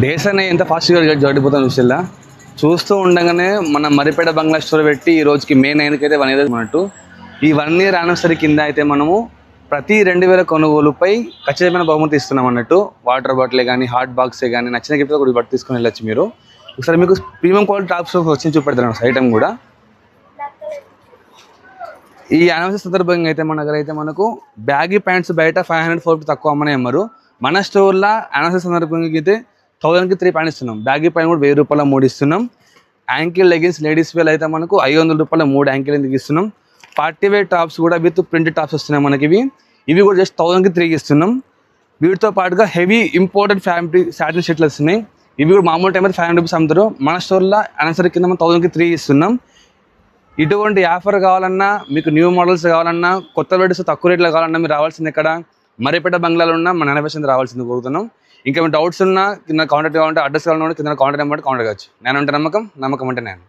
Days అనేవి ఎంత ఫాస్ట్గా జరిగిపోతాం చూసిల్లా. చూస్తూ ఉండగానే మన మరిపేట బంగ్లా స్టోర్ పెట్టి ఈ రోజుకి మే 9కి అయితే 1 ఇయర్ అన్నట్టు. ఈ 1 ఇయర్ యానివర్సరీ కింద అయితే మనము ప్రతి 2000 కొనుగోలుపై ఖచ్చితమైన బహుమతి ఇస్తున్నాం అన్నట్టు. వాటర్ బాటిలే కానీ, హాట్ బాక్సే కానీ, నచ్చిన గిఫ్ట్ కూడా బట్టి తీసుకొని వెళ్ళొచ్చు మీరు. ఒకసారి మీకు ప్రీమియం క్వాలిటీ టాప్స్ వచ్చి చూపెడతాను ఐటమ్ కూడా. ఈ యానివర్సరీ సందర్భంగా అయితే మన దగ్గర అయితే మనకు బ్యాగీ ప్యాంట్స్ బయట 500-450 తక్కువ అమ్మనే అమ్మరు. మన స్టోర్లో యానివర్సరీ సందర్భంగా అయితే 1000కి 3 ప్యాంట్ ఇస్తున్నాం. బ్యాగీ ప్యాంట్ కూడా 1000 రూపాయల 3 ఇస్తున్నాం. యాంకిల్ లెగిన్స్ లేడీస్ వేర్ అయితే మనకు 500 రూపాయల 3 యాంకిల్ ఎందుకు ఇస్తున్నాం. పార్టీ వేర్ టాప్స్ కూడా విత్ ప్రింటెడ్ టాప్స్ వస్తున్నాయి మనకి. ఇవి కూడా జస్ట్ 1000కి 3 ఇస్తున్నాం. వీటితో పాటుగా హెవీ ఇంపోర్టెడ్ ఫ్యాబ్రిక్ సాటిన్ షర్ట్లు వస్తున్నాయి. ఇవి కూడా మామూలు టైం అయితే 500 రూపీస్ అమ్ముతారు. మన స్టోర్లో యానివర్సరీ కింద మనం 1000కి 3 ఇస్తున్నాం. ఇటువంటి ఆఫర్ కావాలన్నా, మీకు న్యూ మోడల్స్ కావాలన్నా, కొత్త వెరైటీస్ తక్కువ రేట్లో కావాలన్నా మీరు రావాల్సింది ఎక్కడ, మరిపేట బంగ్లాలో ఉన్న మన యానివర్సరీ రావాల్సింది కోరుతున్నాం. ఇంకా మీ డౌట్స్ ఉన్నా కింద కాంటాక్ట్ కావాలంటే అడ్రస్ కావాలన్నా కింద కాంటాక్ట్ నెంబర్ కాంటాక్ట్ కావచ్చు. నేను అంటే నమ్మకం అంటే నేను.